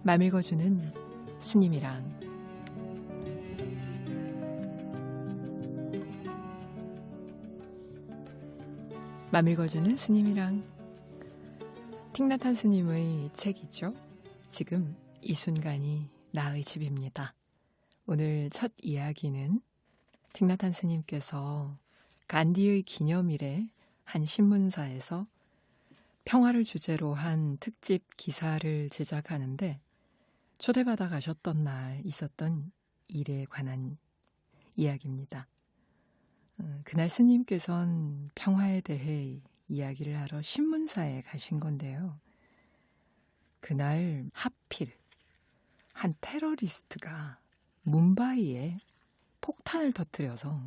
맘 읽어주는 스님이랑 맘 읽어주는 스님이랑 틱나탄 스님의 책이죠. 지금 이 순간이 나의 집입니다. 오늘 첫 이야기는 틱나탄 스님께서 간디의 기념일에 한 신문사에서 평화를 주제로 한 특집 기사를 제작하는데 초대받아 가셨던 날 있었던 일에 관한 이야기입니다. 그날 스님께서는 평화에 대해 이야기를 하러 신문사에 가신 건데요. 그날 하필 한 테러리스트가 뭄바이에 폭탄을 터뜨려서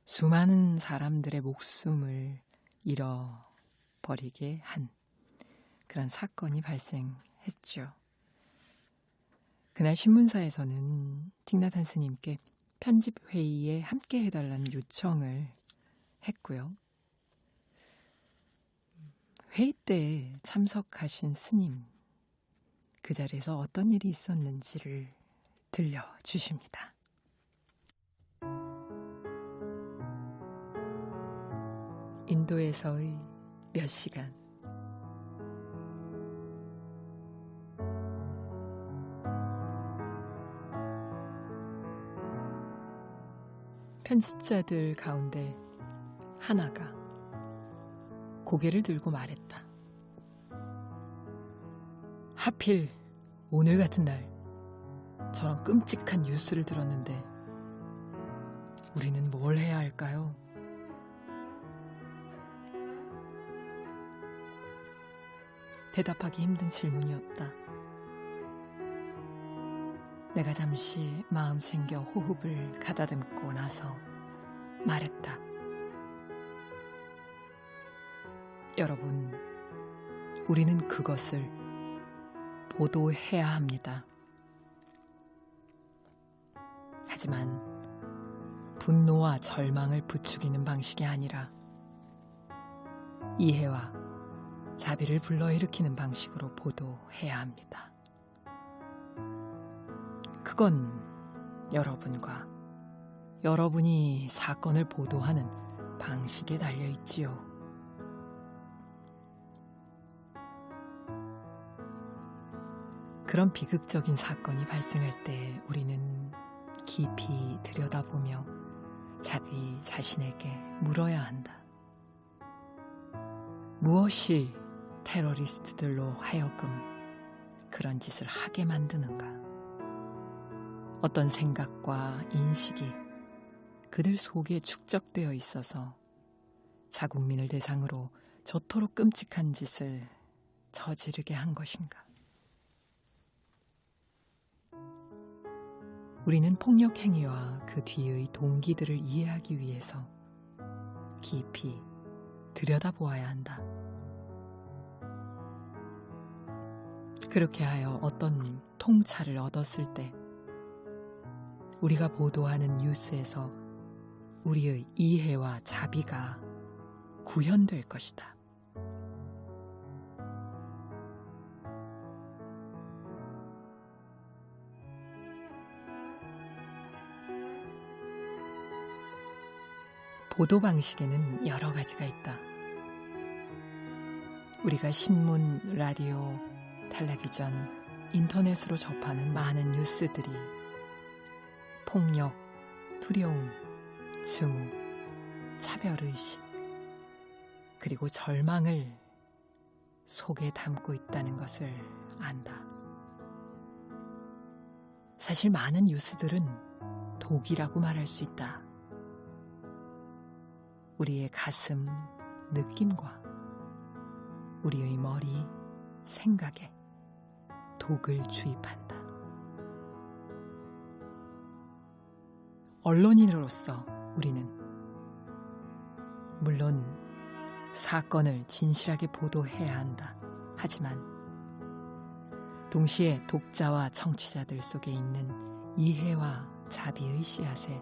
수많은 사람들의 목숨을 잃어버리게 한 그런 사건이 발생했죠. 그날 신문사에서는 틱나탄 스님께 편집회의에 함께 해달라는 요청을 했고요. 회의 때 참석하신 스님, 그 자리에서 어떤 일이 있었는지를 들려주십니다. 인도에서의 몇 시간. 편집자들 가운데 하나가 고개를 들고 말했다. 하필 오늘 같은 날 저런 끔찍한 뉴스를 들었는데 우리는 뭘 해야 할까요? 대답하기 힘든 질문이었다. 내가 잠시 마음 챙겨 호흡을 가다듬고 나서 말했다. 여러분, 우리는 그것을 보도해야 합니다. 하지만 분노와 절망을 부추기는 방식이 아니라 이해와 자비를 불러일으키는 방식으로 보도해야 합니다. 그건 여러분과 여러분이 사건을 보도하는 방식에 달려있지요. 그런 비극적인 사건이 발생할 때 우리는 깊이 들여다보며 자기 자신에게 물어야 한다. 무엇이 테러리스트들로 하여금 그런 짓을 하게 만드는가? 어떤 생각과 인식이 그들 속에 축적되어 있어서 자국민을 대상으로 저토록 끔찍한 짓을 저지르게 한 것인가? 우리는 폭력 행위와 그 뒤의 동기들을 이해하기 위해서 깊이 들여다보아야 한다. 그렇게 하여 어떤 통찰을 얻었을 때 우리가 보도하는 뉴스에서 우리의 이해와 자비가 구현될 것이다. 보도 방식에는 여러 가지가 있다. 우리가 신문, 라디오, 텔레비전, 인터넷으로 접하는 많은 뉴스들이 폭력, 두려움, 증오, 차별의식, 그리고 절망을 속에 담고 있다는 것을 안다. 사실 많은 뉴스들은 독이라고 말할 수 있다. 우리의 가슴, 느낌과 우리의 머리, 생각에 독을 주입한다. 언론인으로서 우리는 물론 사건을 진실하게 보도해야 한다. 하지만 동시에 독자와 청취자들 속에 있는 이해와 자비의 씨앗에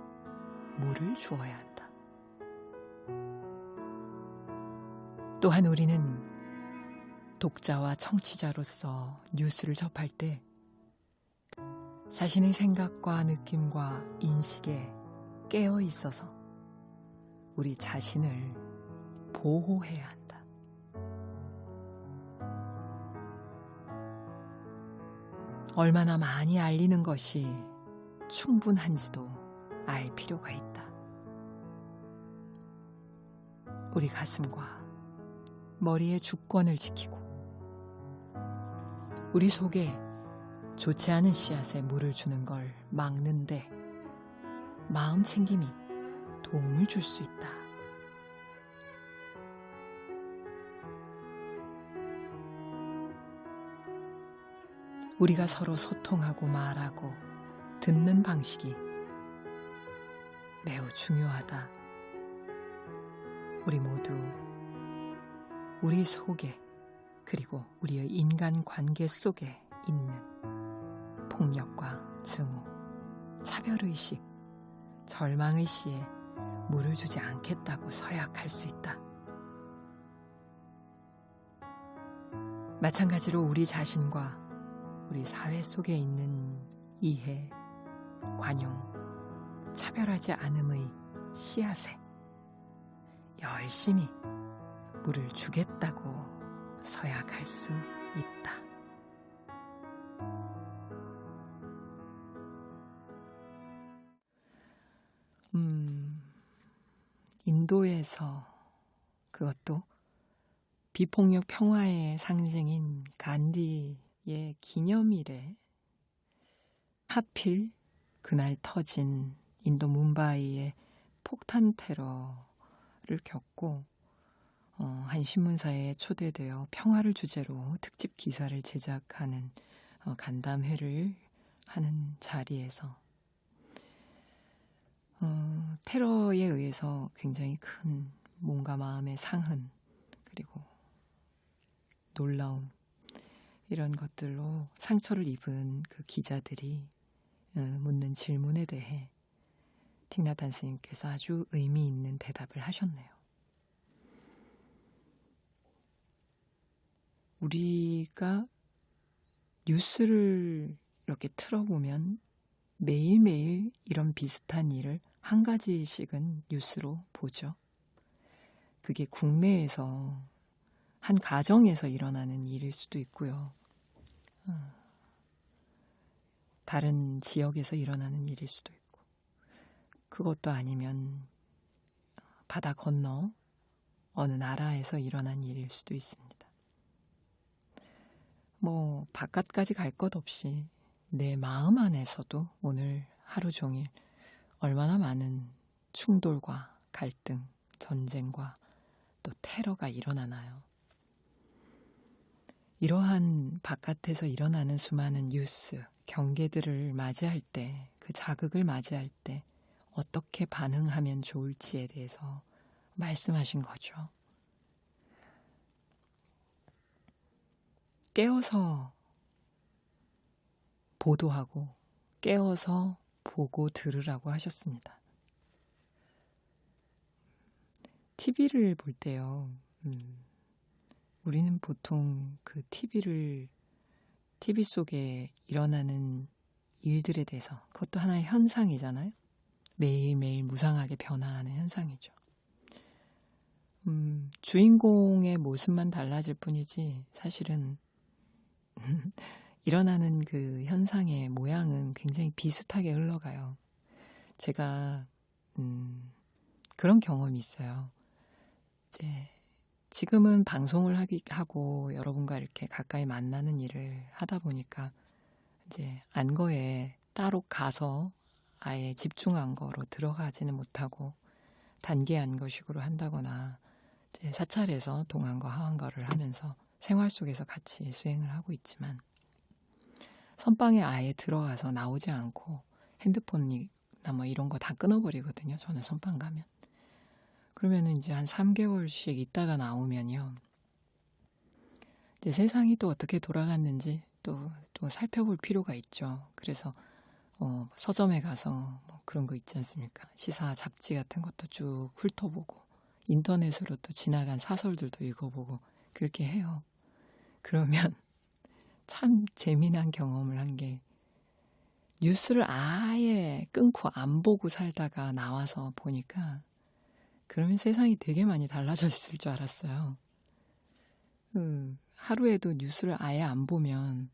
물을 주어야 한다. 또한 우리는 독자와 청취자로서 뉴스를 접할 때 자신의 생각과 느낌과 인식에 깨어 있어서 우리 자신을 보호해야 한다. 얼마나 많이 알리는 것이 충분한지도 알 필요가 있다. 우리 가슴과 머리의 주권을 지키고 우리 속에 좋지 않은 씨앗에 물을 주는 걸 막는데 마음 챙김이 도움을 줄 수 있다. 우리가 서로 소통하고 말하고 듣는 방식이 매우 중요하다. 우리 모두 우리 속에 그리고 우리의 인간 관계 속에 있는 폭력과 증오, 차별의식, 절망의 씨에 물을 주지 않겠다고 서약할 수 있다. 마찬가지로 우리 자신과 우리 사회 속에 있는 이해, 관용, 차별하지 않음의 씨앗에 열심히 물을 주겠다고 서약할 수 있다. 인도에서 그것도 비폭력 평화의 상징인 간디의 기념일에 하필 그날 터진 인도 뭄바이의 폭탄 테러를 겪고 한 신문사에 초대되어 평화를 주제로 특집 기사를 제작하는 간담회를 하는 자리에서 테러에 의해서 굉장히 큰 몸과 마음의 상흔 그리고 놀라움 이런 것들로 상처를 입은 그 기자들이 묻는 질문에 대해 틱나탄 스님께서 아주 의미 있는 대답을 하셨네요. 우리가 뉴스를 이렇게 틀어보면 매일매일 이런 비슷한 일을 한 가지씩은 뉴스로 보죠. 그게 국내에서 한 가정에서 일어나는 일일 수도 있고요. 다른 지역에서 일어나는 일일 수도 있고 그것도 아니면 바다 건너 어느 나라에서 일어난 일일 수도 있습니다. 뭐 바깥까지 갈 것 없이 내 마음 안에서도 오늘 하루 종일 얼마나 많은 충돌과 갈등, 전쟁과 또 테러가 일어나나요? 이러한 바깥에서 일어나는 수많은 뉴스, 경계들을 맞이할 때, 그 자극을 맞이할 때 어떻게 반응하면 좋을지에 대해서 말씀하신 거죠. 깨어서 보도하고 깨어서 보고 들으라고 하셨습니다. TV를 볼 때요. 우리는 보통 그 TV 속에 일어나는 일들에 대해서 그것도 하나의 현상이잖아요. 매일매일 무상하게 변화하는 현상이죠. 주인공의 모습만 달라질 뿐이지 사실은 일어나는 그 현상의 모양은 굉장히 비슷하게 흘러가요. 제가 그런 경험이 있어요. 지금은 방송을 하고 여러분과 이렇게 가까이 만나는 일을 하다 보니까 이제 안거에 따로 가서 아예 집중 안거로 들어가지는 못하고 단기 안거식으로 한다거나 이제 사찰에서 동안거 하안거를 하면서 생활 속에서 같이 수행을 하고 있지만 선방에 아예 들어가서 나오지 않고 핸드폰이나 뭐 이런 거 다 끊어버리거든요. 저는 선방 가면. 그러면은 이제 한 3개월씩 있다가 나오면요. 이제 세상이 또 어떻게 돌아갔는지 또 살펴볼 필요가 있죠. 그래서 서점에 가서 뭐 그런 거 있지 않습니까? 시사 잡지 같은 것도 쭉 훑어보고 인터넷으로 또 지나간 사설들도 읽어보고 그렇게 해요. 그러면 참 재미난 경험을 한 게 뉴스를 아예 끊고 안 보고 살다가 나와서 보니까 그러면 세상이 되게 많이 달라졌을 줄 알았어요. 하루에도 뉴스를 아예 안 보면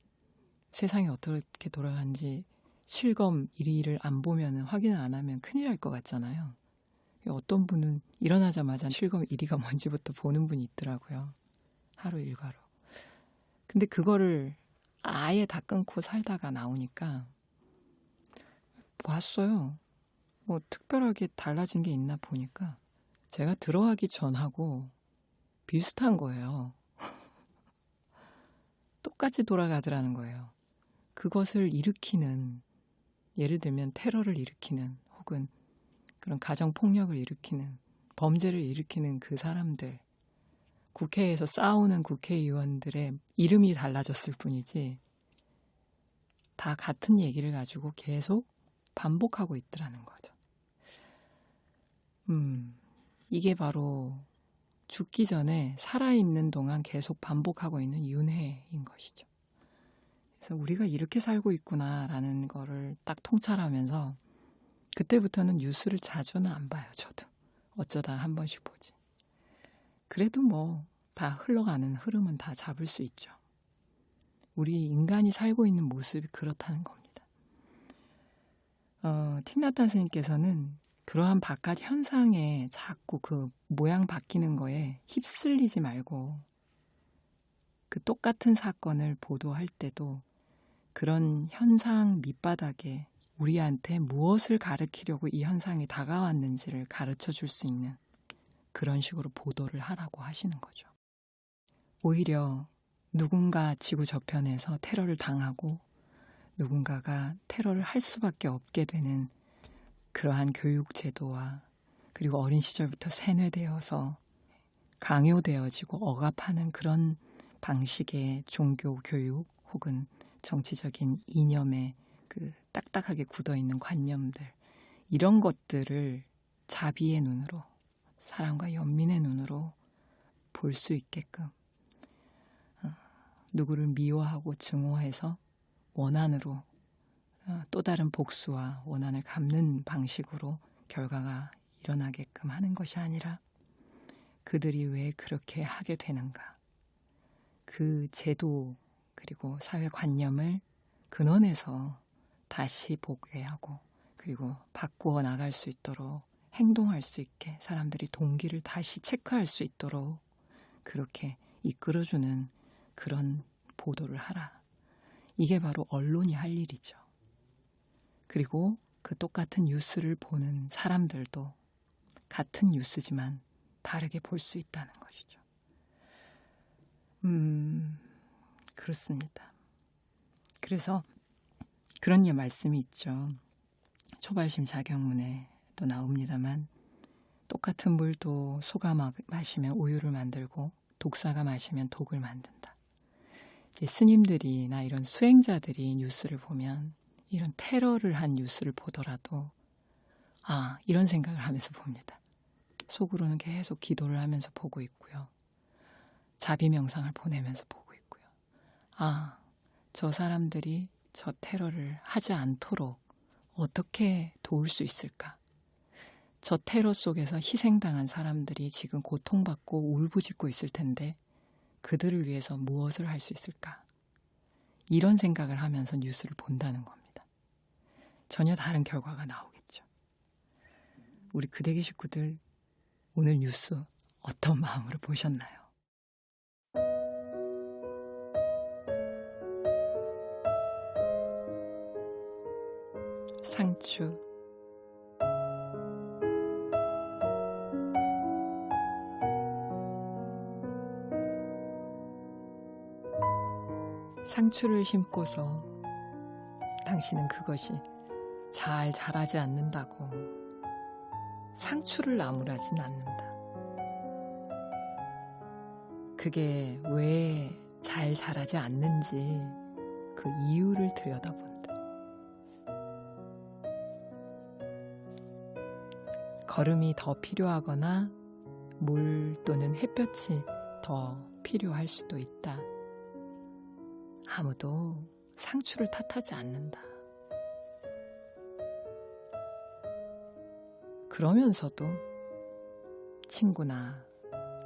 세상이 어떻게 돌아가는지 실검 1위를 안 보면 확인을 안 하면 큰일 날 것 같잖아요. 어떤 분은 일어나자마자 실검 1위가 뭔지부터 보는 분이 있더라고요. 하루 일과로. 근데 그거를 아예 다 끊고 살다가 나오니까 봤어요. 뭐 특별하게 달라진 게 있나 보니까 제가 들어가기 전하고 비슷한 거예요. 똑같이 돌아가더라는 거예요. 그것을 일으키는, 예를 들면 테러를 일으키는 혹은 그런 가정폭력을 일으키는, 범죄를 일으키는 그 사람들, 국회에서 싸우는 국회의원들의 이름이 달라졌을 뿐이지 다 같은 얘기를 가지고 계속 반복하고 있더라는 거죠. 이게 바로 죽기 전에 살아있는 동안 계속 반복하고 있는 윤회인 것이죠. 그래서 우리가 이렇게 살고 있구나라는 거를 딱 통찰하면서 그때부터는 뉴스를 자주는 안 봐요. 저도 어쩌다 한 번씩 보지. 그래도 뭐 다 흘러가는 흐름은 다 잡을 수 있죠. 우리 인간이 살고 있는 모습이 그렇다는 겁니다. 틱나탄 선생님께서는 그러한 바깥 현상에 자꾸 그 모양 바뀌는 거에 휩쓸리지 말고 그 똑같은 사건을 보도할 때도 그런 현상 밑바닥에 우리한테 무엇을 가르치려고 이 현상이 다가왔는지를 가르쳐 줄 수 있는 그런 식으로 보도를 하라고 하시는 거죠. 오히려 누군가 지구 저편에서 테러를 당하고 누군가가 테러를 할 수밖에 없게 되는 그러한 교육 제도와 그리고 어린 시절부터 세뇌되어서 강요되어지고 억압하는 그런 방식의 종교 교육 혹은 정치적인 이념에 그 딱딱하게 굳어있는 관념들, 이런 것들을 자비의 눈으로, 사랑과 연민의 눈으로 볼 수 있게끔 누구를 미워하고 증오해서 원한으로 또 다른 복수와 원한을 갚는 방식으로 결과가 일어나게끔 하는 것이 아니라 그들이 왜 그렇게 하게 되는가, 그 제도 그리고 사회관념을 근원에서 다시 보게 하고 그리고 바꾸어 나갈 수 있도록 행동할 수 있게 사람들이 동기를 다시 체크할 수 있도록 그렇게 이끌어주는 그런 보도를 하라. 이게 바로 언론이 할 일이죠. 그리고 그 똑같은 뉴스를 보는 사람들도 같은 뉴스지만 다르게 볼 수 있다는 것이죠. 그렇습니다. 그래서 그런 말씀이 있죠. 초발심 자경문에도 나옵니다만 똑같은 물도 소가 마시면 우유를 만들고 독사가 마시면 독을 만든다. 이제 스님들이나 이런 수행자들이 뉴스를 보면 이런 테러를 한 뉴스를 보더라도 이런 생각을 하면서 봅니다. 속으로는 계속 기도를 하면서 보고 있고요. 자비 명상을 보내면서 보고 있고요. 저 사람들이 저 테러를 하지 않도록 어떻게 도울 수 있을까? 저 테러 속에서 희생당한 사람들이 지금 고통받고 울부짖고 있을 텐데 그들을 위해서 무엇을 할 수 있을까? 이런 생각을 하면서 뉴스를 본다는 겁니다. 전혀 다른 결과가 나오겠죠. 우리 그대기 식구들 오늘 뉴스 어떤 마음으로 보셨나요? 상추. 상추를 심고서 당신은 그것이 잘 자라지 않는다고 상추를 나무라진 않는다. 그게 왜 잘 자라지 않는지 그 이유를 들여다본다. 거름이 더 필요하거나 물 또는 햇볕이 더 필요할 수도 있다. 아무도 상추를 탓하지 않는다. 그러면서도 친구나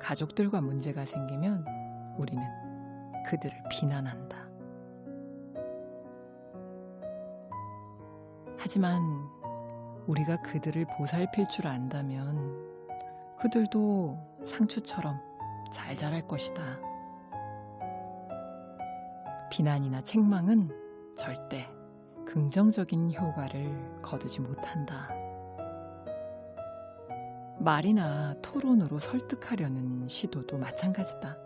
가족들과 문제가 생기면 우리는 그들을 비난한다. 하지만 우리가 그들을 보살필 줄 안다면 그들도 상추처럼 잘 자랄 것이다. 비난이나 책망은 절대 긍정적인 효과를 거두지 못한다. 말이나 토론으로 설득하려는 시도도 마찬가지다.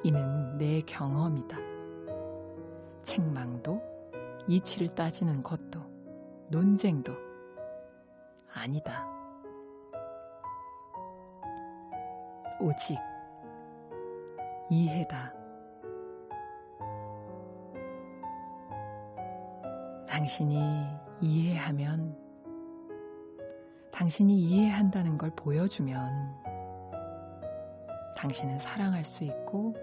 이는 내 경험이다. 책망도 이치를 따지는 것도 논쟁도 아니다. 오직 이해다. 당신이 이해하면, 당신이 이해한다는 걸 보여주면 당신은 사랑할 수 있고,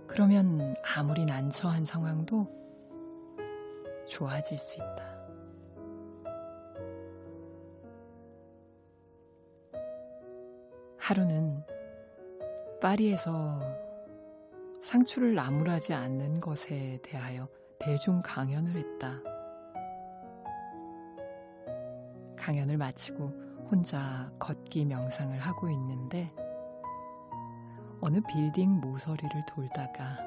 그러면 아무리 난처한 상황도 좋아질 수 있다. 하루는 파리에서 상추를 나무라지 않는 것에 대하여 대중 강연을 했다. 강연을 마치고 혼자 걷기 명상을 하고 있는데 어느 빌딩 모서리를 돌다가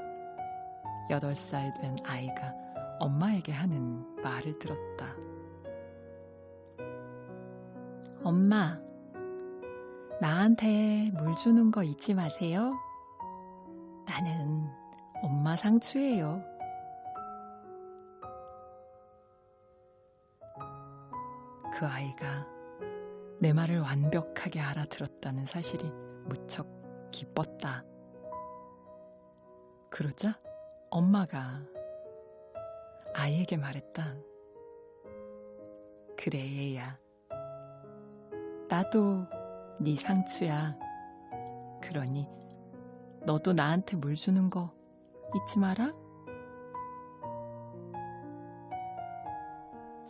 8살 된 아이가 엄마에게 하는 말을 들었다. 엄마, 나한테 물 주는 거 잊지 마세요. 나는 엄마 상추예요. 그 아이가 내 말을 완벽하게 알아들었다는 사실이 무척 기뻤다. 그러자 엄마가 아이에게 말했다. 그래, 얘야. 나도 네 상추야. 그러니 너도 나한테 물 주는 거 잊지 마라.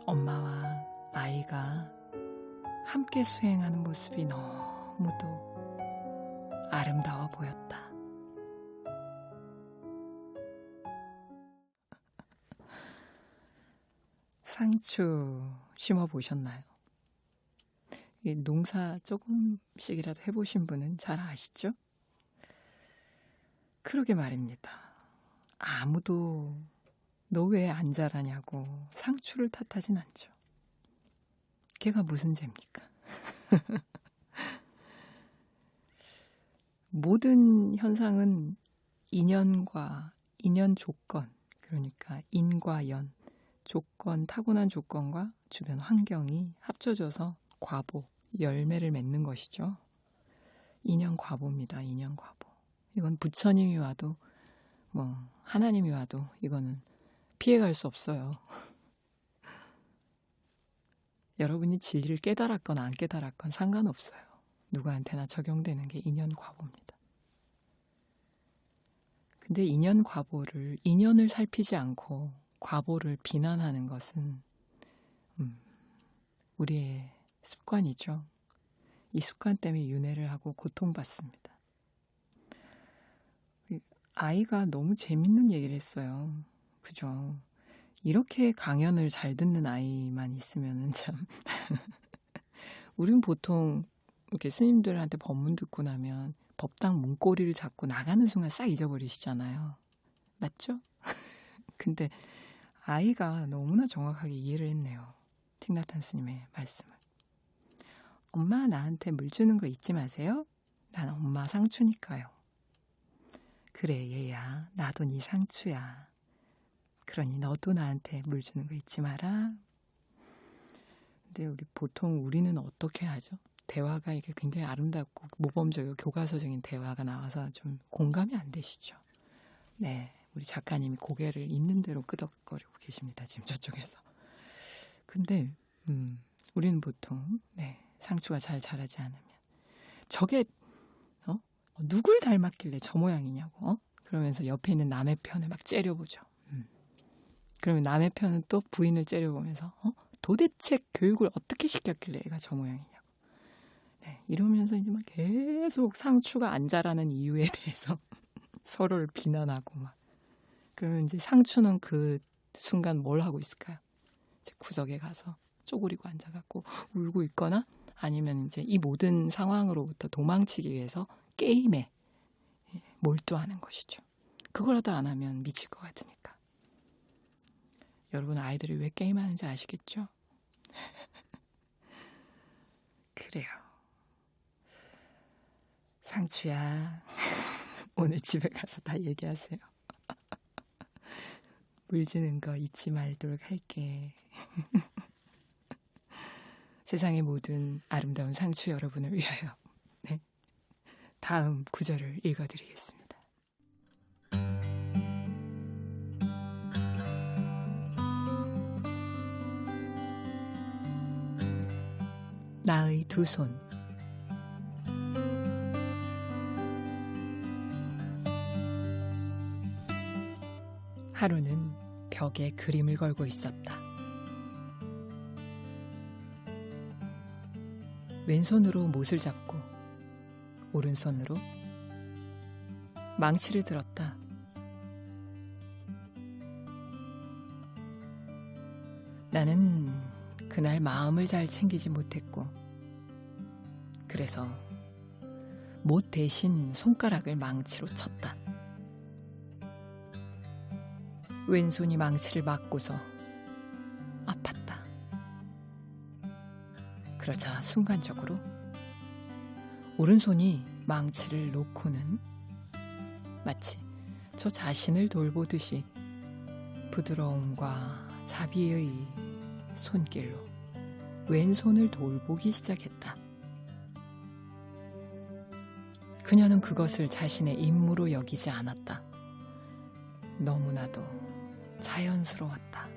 엄마와 아이가 함께 수행하는 모습이 너무도 아름다워 보였다. 상추 심어보셨나요? 농사 조금씩이라도 해보신 분은 잘 아시죠? 그러게 말입니다. 아무도 너 왜 안 자라냐고 상추를 탓하진 않죠. 걔가 무슨 죄입니까? 모든 현상은 인연과 인연 조건, 그러니까 인과 연, 조건, 타고난 조건과 주변 환경이 합쳐져서 과보, 열매를 맺는 것이죠. 인연 과보입니다. 인연 과보. 이건 부처님이 와도 하나님이 와도 이거는 피해갈 수 없어요. 여러분이 진리를 깨달았건 안 깨달았건 상관없어요. 누구한테나 적용되는 게 인연 과보입니다. 근데 인연 과보를, 인연을 살피지 않고 과보를 비난하는 것은 우리의 습관이죠. 이 습관 때문에 윤회를 하고 고통받습니다. 아이가 너무 재밌는 얘기를 했어요. 그죠? 이렇게 강연을 잘 듣는 아이만 있으면 참 우린 보통 이렇게 스님들한테 법문 듣고 나면 법당 문고리를 잡고 나가는 순간 싹 잊어버리시잖아요. 맞죠? 근데 아이가 너무나 정확하게 이해를 했네요. 틱나탄 스님의 말씀을. 엄마 나한테 물 주는 거 잊지 마세요. 난 엄마 상추니까요. 그래 얘야, 나도 네 상추야. 그러니 너도 나한테 물 주는 거 잊지 마라. 근데 우리는 어떻게 하죠? 대화가 이게 굉장히 아름답고 모범적이고 교과서적인 대화가 나와서 좀 공감이 안 되시죠? 네, 우리 작가님이 고개를 있는 대로 끄덕거리고 계십니다. 지금 저쪽에서. 근데 우리는 보통 상추가 잘 자라지 않으면 저게 누굴 닮았길래 저 모양이냐고. 그러면서 옆에 있는 남의 편을 막 째려보죠. 그러면 남의 편은 또 부인을 째려보면서 도대체 교육을 어떻게 시켰길래 애가 저 모양이냐고. 네, 이러면서 이제 막 계속 상추가 안 자라는 이유에 대해서 서로를 비난하고 막. 그러면 이제 상추는 그 순간 뭘 하고 있을까요? 이제 구석에 가서 쪼그리고 앉아갖고 울고 있거나 아니면 이제 이 모든 상황으로부터 도망치기 위해서 게임에 몰두하는 것이죠. 그거라도 안 하면 미칠 것 같으니까. 여러분 아이들이 왜 게임하는지 아시겠죠? 그래요. 상추야, 오늘 집에 가서 다 얘기하세요. 물 주는 거 잊지 말도록 할게. 세상의 모든 아름다운 상추 여러분을 위하여. 네. 다음 구절을 읽어드리겠습니다. 나의 두 손. 하루는 벽에 그림을 걸고 있었다. 왼손으로 못을 잡고 오른손으로 망치를 들었다. 나는 그날 마음을 잘 챙기지 못했고 그래서 못 대신 손가락을 망치로 쳤다. 왼손이 망치를 맞고서 아팠다. 그러자 순간적으로 오른손이 망치를 놓고는 마치 저 자신을 돌보듯이 부드러움과 자비의 손길로 왼손을 돌보기 시작했다. 그녀는 그것을 자신의 임무로 여기지 않았다. 너무나도 자연스러웠다.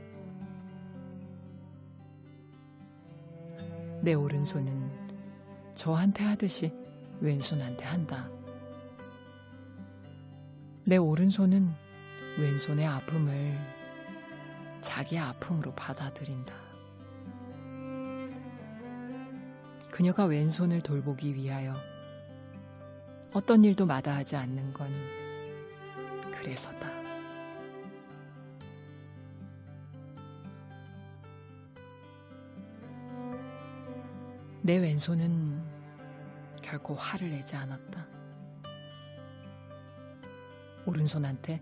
내 오른손은 저한테 하듯이 왼손한테 한다. 내 오른손은 왼손의 아픔을 자기 아픔으로 받아들인다. 그녀가 왼손을 돌보기 위하여 어떤 일도 마다하지 않는 건 그래서다. 내 왼손은 결코 화를 내지 않았다. 오른손한테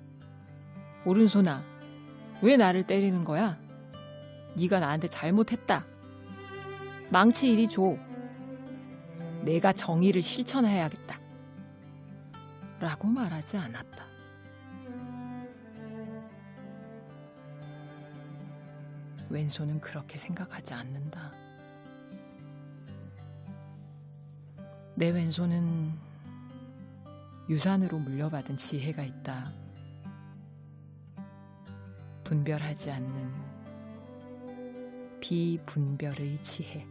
오른손아, 왜 나를 때리는 거야? 네가 나한테 잘못했다. 망치 이리 줘. 내가 정의를 실천해야겠다. 라고 말하지 않았다. 왼손은 그렇게 생각하지 않는다. 내 왼손은 유산으로 물려받은 지혜가 있다. 분별하지 않는 비분별의 지혜.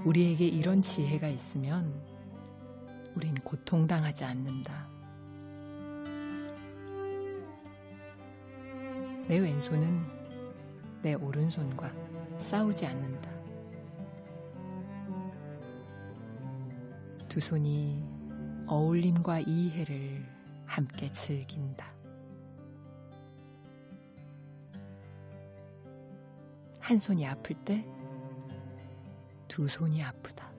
우리에게 이런 지혜가 있으면 우린 고통당하지 않는다. 내 왼손은 내 오른손과 싸우지 않는다. 두 손이 어울림과 이해를 함께 즐긴다. 한 손이 아플 때 두 손이 아프다.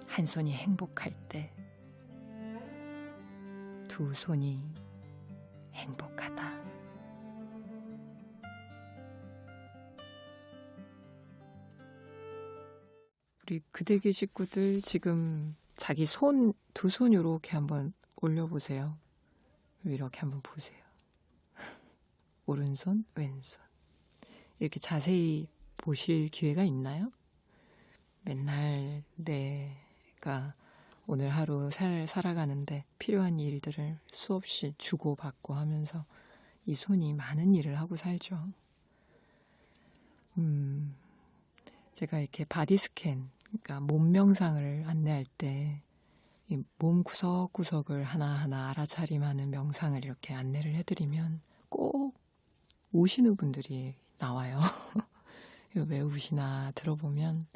한 손이 행복할 때 두 손이 행복하다. 우리 그대기 식구들 지금 자기 손, 두 손 이렇게 한번 올려보세요. 이렇게 한번 보세요. 오른손, 왼손. 이렇게 자세히 보실 기회가 있나요? 맨날 내가 오늘 하루 살아가는데 필요한 일들을 수없이 주고받고 하면서 이 손이 많은 일을 하고 살죠. 제가 이렇게 바디 스캔, 그러니까 몸 명상을 안내할 때 이 몸 구석구석을 하나하나 알아차림하는 명상을 이렇게 안내를 해드리면 꼭 우시는 분들이 나와요. 왜 우시나 들어보면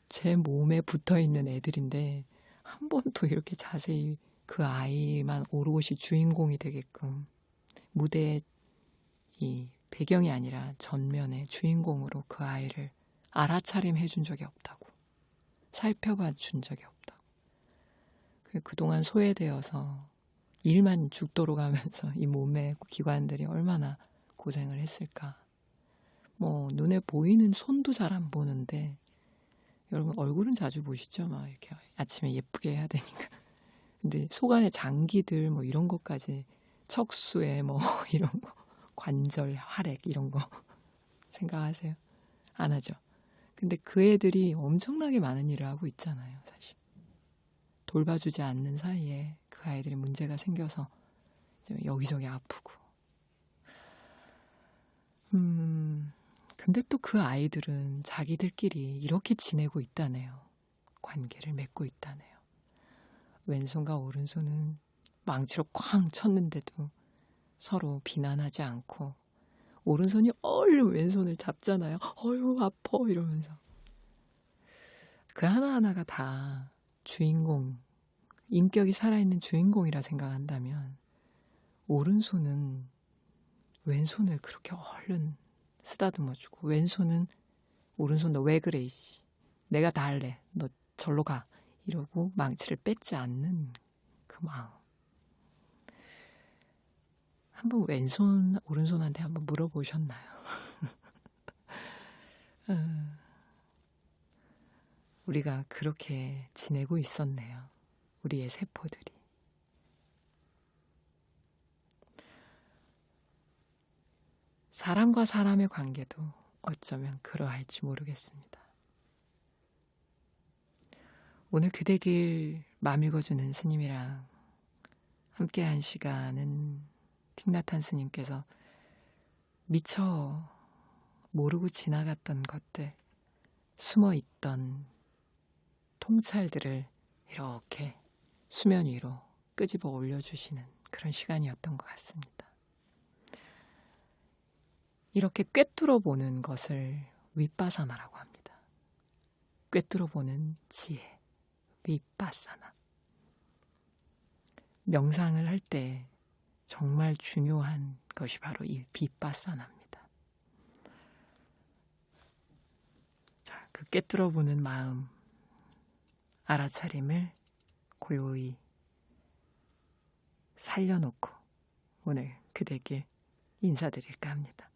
제 몸에 붙어있는 애들인데 한 번도 이렇게 자세히 그 아이만 오롯이 주인공이 되게끔 무대의 이 배경이 아니라 전면의 주인공으로 그 아이를 알아차림 해준 적이 없다고, 살펴봐 준 적이 없다고. 그동안 소외되어서 일만 죽도록 하면서 이 몸의 기관들이 얼마나 고생을 했을까. 뭐 눈에 보이는 손도 잘 안 보는데 여러분 얼굴은 자주 보시죠? 막 이렇게 아침에 예쁘게 해야 되니까. 근데 속 안에 장기들 뭐 이런 것까지 척수에 뭐 이런 거 관절 활액 이런 거 생각하세요? 안 하죠. 근데 그 애들이 엄청나게 많은 일을 하고 있잖아요, 사실. 돌봐주지 않는 사이에 그 아이들이 문제가 생겨서 여기저기 아프고. 근데 또 그 아이들은 자기들끼리 이렇게 지내고 있다네요. 관계를 맺고 있다네요. 왼손과 오른손은 망치로 쾅 쳤는데도 서로 비난하지 않고, 오른손이 얼른 왼손을 잡잖아요. 어휴 아파 이러면서. 그 하나하나가 다 주인공, 인격이 살아있는 주인공이라 생각한다면 오른손은 왼손을 그렇게 얼른 쓰다듬어주고, 왼손은 오른손 너 왜 그래 이씨, 내가 다 할래, 너 절로 가 이러고 망치를 뺏지 않는 그 마음. 한번 왼손 오른손한테 한번 물어보셨나요? 우리가 그렇게 지내고 있었네요. 우리의 세포들이. 사람과 사람의 관계도 어쩌면 그러할지 모르겠습니다. 오늘 그대 길 맘 읽어주는 스님이랑 함께한 시간은 틱나탄 스님께서 미처 모르고 지나갔던 것들, 숨어있던 통찰들을 이렇게 수면 위로 끄집어 올려주시는 그런 시간이었던 것 같습니다. 이렇게 꿰뚫어 보는 것을 윗바사나라고 합니다. 꿰뚫어 보는 지혜, 윗바사나. 명상을 할 때 정말 중요한 것이 바로 이 윗바사나입니다. 자, 그 꿰뚫어 보는 마음, 알아차림을 고요히 살려놓고 오늘 그대에게 인사드릴까 합니다.